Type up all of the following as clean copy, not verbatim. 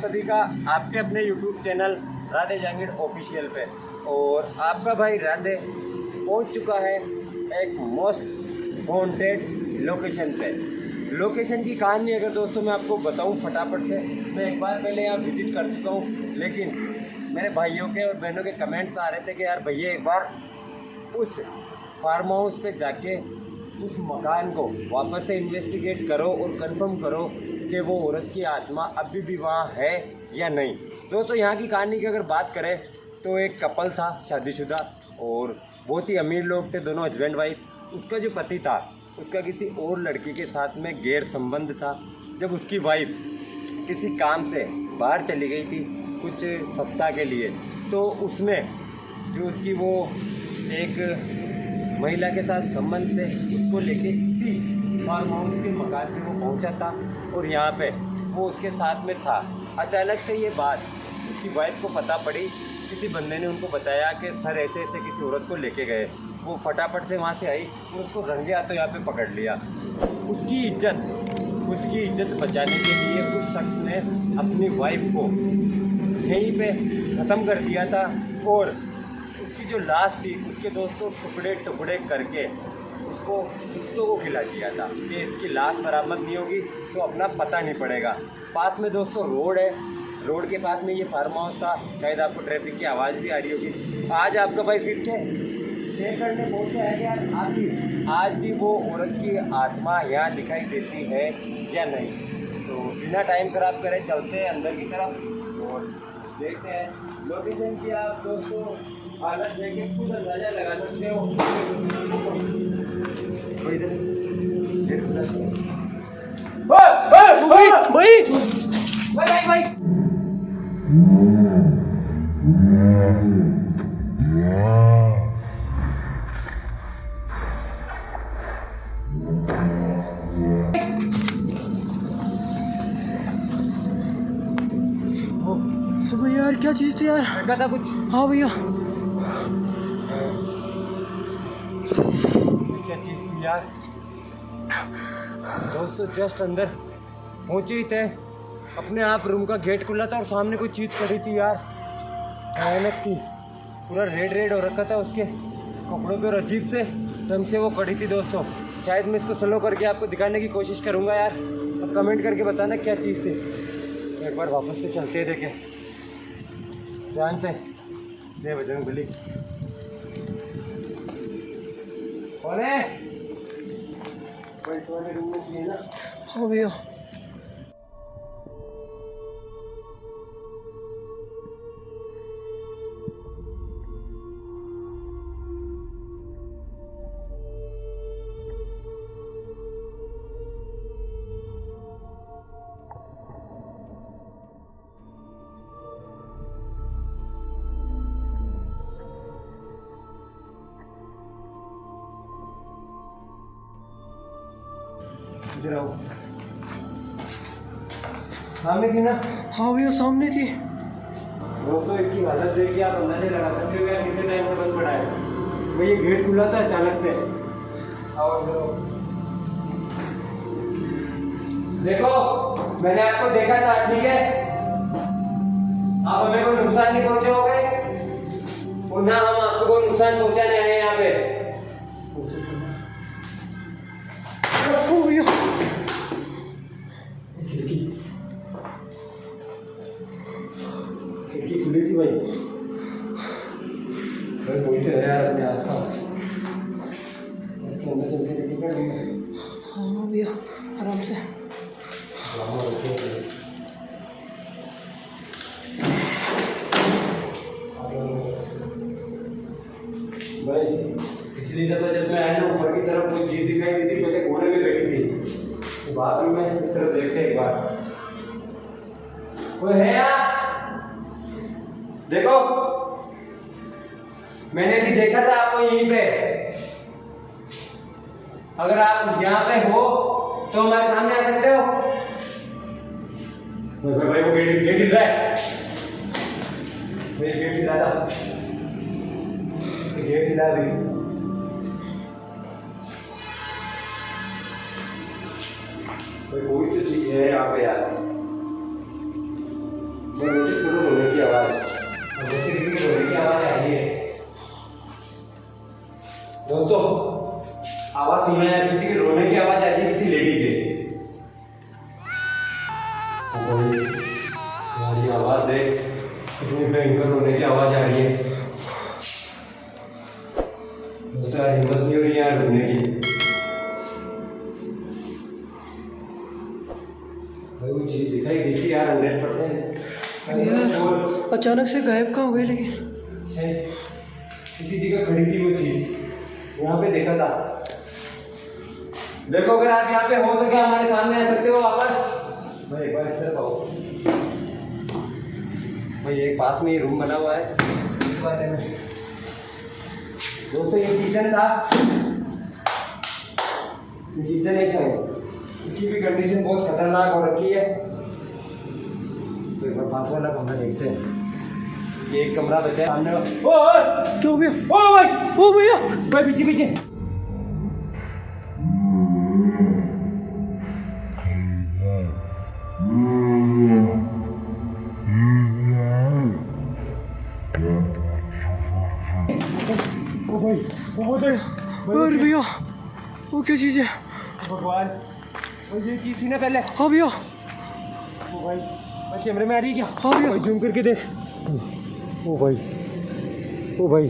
सभी का आपके अपने YouTube channel Radhe Jahangir official पे। और आपका भाई राधे पहुंच चुका है एक मोस्ट वांटेड लोकेशन पे। लोकेशन की कहानी अगर दोस्तों मैं आपको बताऊं फटाफट से, मैं एक बार पहले यहाँ विजिट कर चुका हूँ, लेकिन मेरे भाइयों के और बहनों के कमेंट्स आ रहे थे कि यार भैया एक बार उस फार्म हाउस पे जाके उस मकान को वापस से इन्वेस्टिगेट करो और कंफर्म करो कि वो औरत की आत्मा अभी भी वहाँ है या नहीं। दोस्तों यहाँ की कहानी की अगर बात करें तो एक कपल था शादीशुदा और बहुत ही अमीर लोग थे, दोनों हस्बैंड वाइफ। उसका जो पति था उसका किसी और लड़की के साथ में गैर संबंध था। जब उसकी वाइफ किसी काम से बाहर चली गई थी कुछ सप्ताह के लिए, तो उसने जो उसकी वो एक महिला के साथ संबंध थे उसको लेके इसी फार्म हाउस के मकान पे वो पहुंचा था और यहाँ पे वो उसके साथ में था। अचानक से ये बात उसकी वाइफ को पता पड़ी, किसी बंदे ने उनको बताया कि सर ऐसे ऐसे किसी औरत को लेके गए। वो फटाफट से वहाँ से आई और उसको रंगे हाथों यहाँ पे पकड़ लिया। उसकी इज्जत, खुद की इज्जत बचाने के लिए उस शख्स ने अपनी वाइफ को यहीं पे ख़त्म कर दिया था और उसकी जो लाश थी उसके दोस्तों टुकड़े टुकड़े करके उसको कुत्तों को खिला दिया था कि इसकी लाश बरामद नहीं होगी तो अपना पता नहीं पड़ेगा। पास में दोस्तों रोड है, रोड के पास में ये फार्म हाउस था। शायद आपको ट्रैफिक की आवाज़ भी आ रही होगी। आज आपका भाई फिर से चेक करने पहुँचा है कि यार आज भी वो औरत की आत्मा यहाँ दिखाई देती है या नहीं। तो बिना टाइम खराब करे चलते हैं अंदर की तरफ और देखते हैं। लोकेशन की आप दोस्तों हालत देखे खुद अंदाजा लगा सकते हो। भाई भैया यार क्या चीज़ थी यार? देखा था कुछ? हाँ भैया। क्या चीज़ थी यार? दोस्तों जस्ट अंदर पहुंचे ही थे, अपने आप रूम का गेट खुला था और सामने कोई चीज़ पड़ी थी यार, भयानक थी। पूरा रेड रेड हो रखा था उसके कपड़ों पे और अजीब से ढंग से वो खड़ी थी। दोस्तों शायद मैं इसको स्लो करके आपको दिखाने की कोशिश करूँगा यार। अब कमेंट करके बताना क्या चीज़ थी। एक बार वापस से चलते देखे ध्यान से। जय बजरंगबली। कौन है? वाले रूम में थी ना? हाँ भैया। इधर आओ। सामने थी ना? हाँ भैया सामने थी। दोस्तों इसकी हालत देख के आप अंदाजा लगा सकते हो यार कितने टाइम से बंद पड़ा है। भाई ये गेट खुला था अचानक से। आओ इधर आओ। देखो मैंने आपको देखा था, ठीक है? आप हमें कोई नुकसान नहीं पहुंचाओगे और ना हम आपको कोई नुकसान पहुंचाने आए हैं यहाँ पे। भैया खिड़की खुली थी भाई। कोई तो है यार अपने आसपास। इसके अंदर चलते देखेगा नहीं? हाँ भैया आराम से। भाई पिछली दफा जब मैं आया ना ऊपर की तरफ कोई चीज दिखाई दी थी, पहले कोने में बैठी थी। तो बाथरूम में इस तरफ देखते एक बार। कोई है यहाँ? देखो मैंने भी देखा था आपको यहीं पे। अगर आप यहाँ पे हो तो हमारे सामने आ सकते हो। भाई वो गेट हिल रहा है। गेट हिला था, गेट हिला भी। कोई तो चीज है यहाँ पे यार। मैं नोटिस करूँ रोने की आवाज़, जैसे किसी की रोने की आवाज़ आ रही है। दोस्तों आवाज़ सुना है, किसी की रोने की आवाज़ आ रही है, किसी लेडी की। यार ये आवाज़ देख, कितनी भयंकर रोने की आवाज़ आ रही है। दोस्तों यार हिम्मत नहीं हो रही यार रोने की। भाई वो चीज़ दिखाई दी थी यार 100%। यार अचानक से गायब कहाँ हुए लेकिन किसी जगह खड़ी थी वो चीज़, यहाँ पे देखा था। देखो अगर आप यहाँ पे हो तो क्या हमारे सामने आ सकते हो वापस? भाई एक बार इस तरफ आओ। भाई एक पास में ये रूम बना हुआ है, इस बारे में दोस्तों ये किचन था, किचन है शायद, इसकी भी कंडीशन बहुत खतरनाक हो रखी है। तो एक बार पास वाला कमरा देखते हैं। ये एक कमरा बचा है सामने। ओ क्यों भैया? ओ भाई, ओ भैया भाई पीछे पीछे। ओ भाई, ओ भाई, अरे भैया वो क्या चीज़ है? भगवान, वो ये चीज़ थी ना पहले। हाँ भैया। ओ भाई, भाई कैमरे में आ रही है क्या? हाँ भैया। भाई जूम करके देख। ओ भाई, ओ भाई,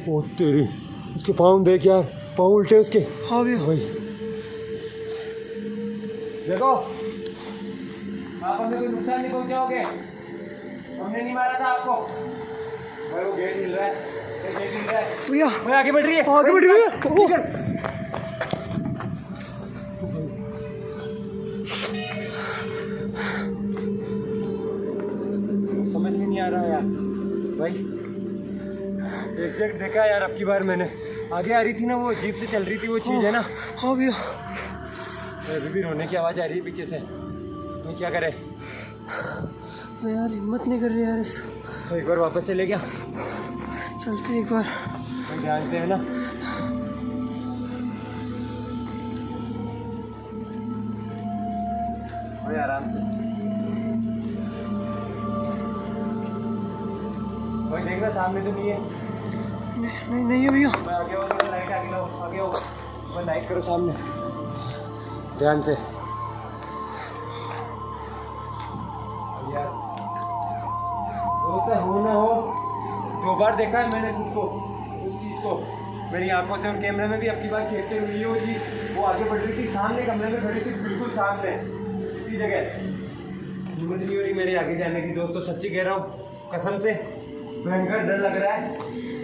ओ तेरी, उसके पाँव देख यार, पाँव उल्टे उसके। हाँ भैया। भाई देखो, आप हमें कोई नुकसान नहीं पहुंचाओगे, हमने नहीं मारा था आपको। भाई वो गेट मिल रहा है, ये गेट मिल रहा है। भैया भाई आगे बढ़ रही है, आगे बढ़ रही है। ओ समझ में नहीं आ रहा यार भाई। एग्जैक्ट देखा यार अब की बार मैंने, आगे आ रही थी ना वो जीप से चल रही थी वो चीज़ है ना। हाँ भैया। अभी भी रोने की आवाज़ आ रही है पीछे से, मैं क्या करे? मैं यार हिम्मत नहीं कर रही यार इस, तो एक बार वापस चले गया, चलते एक बार। ध्यान से है ना। भाई आराम से भाई, देखना सामने तो नहीं है। नहीं नहीं है भैया। मैं आगे आओ, लाइट आगे लो, आगे आओ, मैं लाइट करो सामने, ध्यान से यार। होता हो ना हो, 2 बार देखा है मैंने खुद को, उस चीज़ को मेरी आंखों से, और कैमरे में भी अब की बार कैप्चर हुई है वो चीज़। वो आगे बढ़ रही थी, सामने कमरे में खड़ी थी, बिल्कुल सामने इसी जगह। हिम्मत नहीं हो रही मेरे आगे जाने की दोस्तों, सच्ची कह रहा हूँ कसम से, भयंकर डर लग रहा है।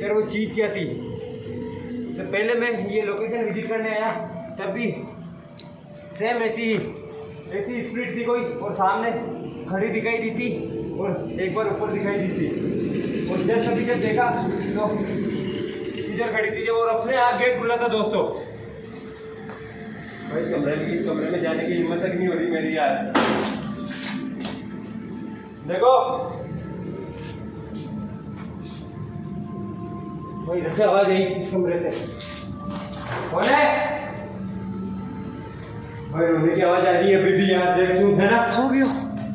यार वो चीज़ क्या थी? तो पहले मैं ये लोकेशन विजिट करने आया तब भी सेम ऐसी स्पीड थी कोई, और सामने खड़ी दिखाई दी थी, और एक बार ऊपर दिखाई दी थी, और जस्ट अभी जब देखा तो इधर खड़ी थी जब, और अपने आप गेट खुला था दोस्तों। भाई कमरे में जाने की हिम्मत तक नहीं हो रही मेरी यार। देखो भाई, इधर से आवाज आई इस कमरे से, कौन है? भाई रोने की आवाज आ रही है अभी भी यार, देख सुन, है ना? हाँ भैया।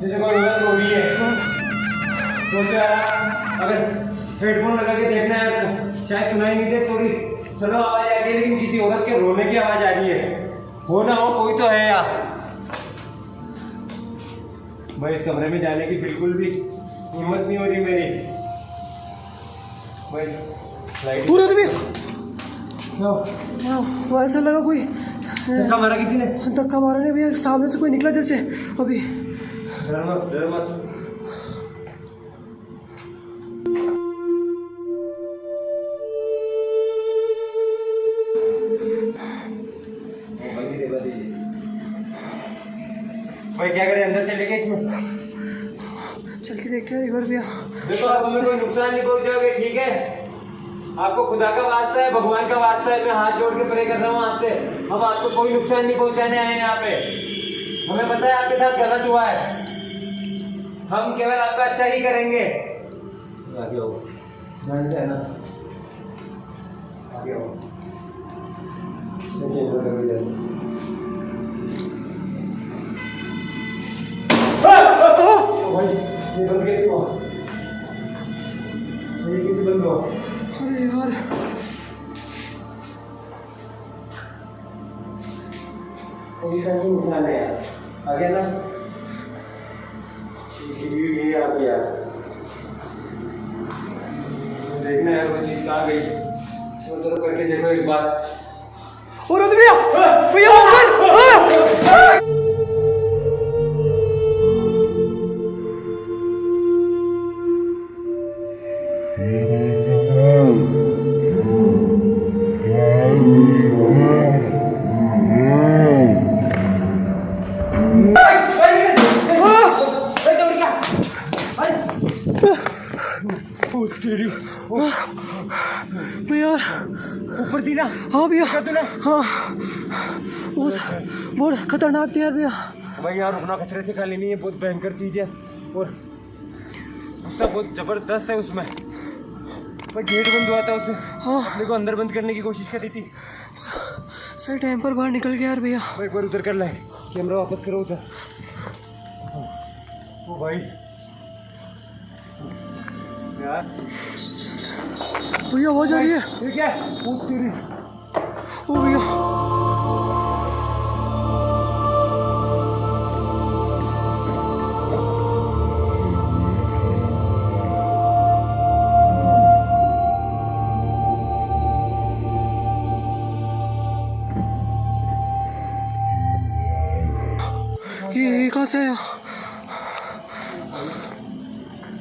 जैसे कोई औरत रो रही है। तो क्या अगर हेडफोन लगा के देखना है शायद सुनाई नहीं दे, थोड़ी स्लो आवाज आ रही है, लेकिन किसी औरत के रोने की आवाज आ रही है। हो ना हो कोई तो है यार। भाई इस कमरे में जाने की बिल्कुल भी हिम्मत नहीं हो रही मेरी। भाई लाइट पूरा तो भैया क्यों? वो ऐसा लगा कोई धक्का मारा किसी ने? धक्का मारा नहीं भैया, सामने से कोई निकला जैसे अभी। डर मत, डर मत। भाई क्या करें, अंदर चले गए इसमें? चल के देखते हैं एक बार भैया। देखो आप हमें कोई नुकसान नहीं पहुंचाओगे, ठीक है? आपको खुदा का वास्ता है, भगवान का वास्ता है, मैं हाथ जोड़ के प्रे कर रहा हूँ आपसे, हम आपको कोई नुकसान नहीं पहुंचाने आए हैं यहाँ पे। हमें पता है आपके साथ गलत हुआ है, हम केवल आपका अच्छा ही करेंगे। आगे आओ, जानते हैं ना, आगे आओ। भाई ये बंद कैसे हुआ? ये कैसे बंद हुआ? अरे यार कोई निशान है यार, आ गया ना चीज की भीड़, ये आ गया। देखना यार वो चीज कहाँ गई, चलो करके देखो एक बार। और भैया भैया ऊपर भैया ऊपर थी ना? हाँ भैया तूने? हाँ बहुत बहुत खतरनाक थी यार भैया। भाई यहाँ रुकना खतरे से खाली नहीं है, बहुत भयंकर चीज है और गुस्सा बहुत जबरदस्त है उसमें। भाई गेट बंद हुआ था उसमें, हाँ अपने को अंदर बंद करने की कोशिश करी थी। सही टाइम पर बाहर निकल गया यार भैया। भाई एक बार उधर कर लाए, कैमरा वापस करो उधर। ओ भाई यार भैया आवाज आ रही है। ये क्या है? भूत तेरी। ओ भैया ये कहाँ से आया?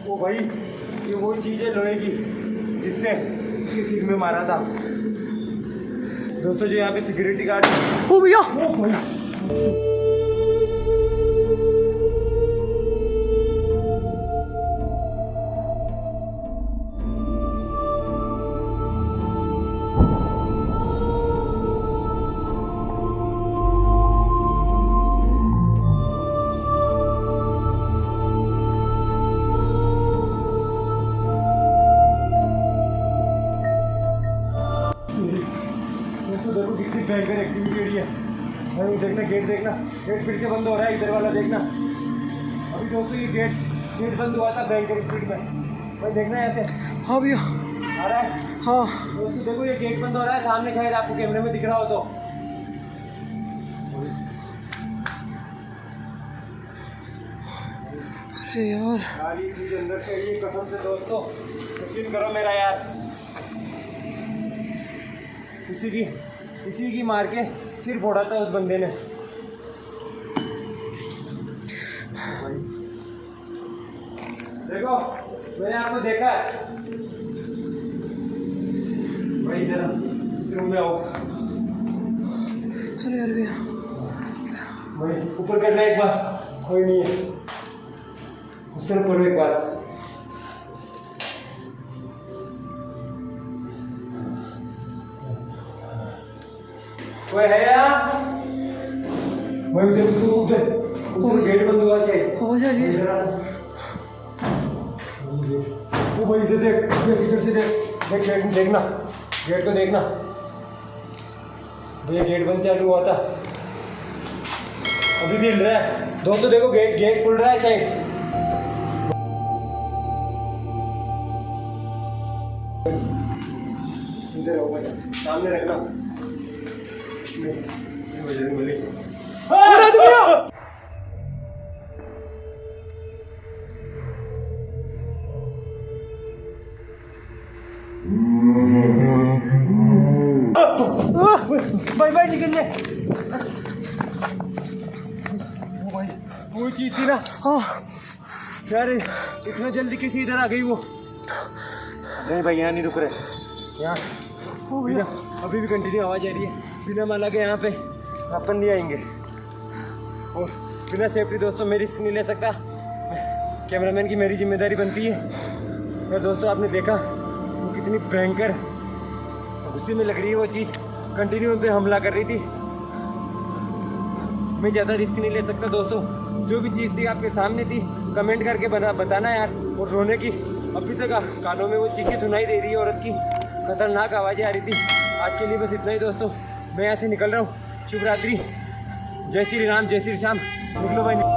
ओ भाई ये वो चीज है लोहे की जिससे इसके सिर में मारा था। दोस्तों जो यहाँ पे सिक्योरिटी गार्ड, ओ भैया ओ भाई दोस्तों देखो कितनी भयंकर एक्टिविटी हो रही है। भाई वो देखना गेट, देखना गेट फिर से बंद हो रहा है, इधर वाला देखना। अभी दोस्तों ये गेट बंद हुआ था भयंकर स्पीड में। भाई देखना ऐसे हाँ भैया आ रहा है। हाँ दोस्तों देखो ये गेट बंद हो रहा है सामने, शायद आपको कैमरे में दिख रहा हो तो। अरे यार गाड़ी चीज अंदर से ये कसम से दोस्तों यकीन करो मेरा यार, इसी की मार के सिर फोड़ा था उस बंदे ने। देखो मैंने आपको देखा है भाई, इधर इस रूम में आओ। अरे यार भैया भाई ऊपर करना एक बार, कोई नहीं है उस तरफ करो एक बार। कोई है यहाँ? भाई उधर गेट बंद हुआ शायद। आवाज आ रही है। वो भाई इधर देख देख, इधर से देख देख, देखना गेट को देखना। भैया गेट बंद चालू हुआ था, अभी भी हिल रहा है। दोस्तों देखो गेट खुल रहा है शायद। इधर आओ भाई, सामने रखना। भाई भाई निकल ले। भाई वो चीज थी ना। हाँ यार इतना जल्दी कैसे इधर आ गई वो? नहीं भाई यहाँ नहीं रुक रहे, यहाँ ओ भैया अभी भी कंटिन्यू आवाज आ रही है। बिना माला के यहाँ पे अपन नहीं आएंगे और बिना सेफ्टी दोस्तों मैं रिस्क नहीं ले सकता। कैमरामैन की मेरी जिम्मेदारी बनती है। और दोस्तों आपने देखा वो कितनी भयंकर गुस्से में लग रही है वो चीज़, कंटिन्यू पे हमला कर रही थी। मैं ज़्यादा रिस्क नहीं ले सकता दोस्तों। जो भी चीज़ थी आपके सामने थी, कमेंट करके बताना यार। और रोने की अभी तक कानों में वो चीखें सुनाई दे रही है औरत की, खतरनाक आवाज़ें आ रही थी। आज के लिए बस इतना ही दोस्तों, मैं यहाँ से निकल रहा हूँ। शुभ रात्रि, जय श्री राम, जय श्री श्याम। निकलो भाई।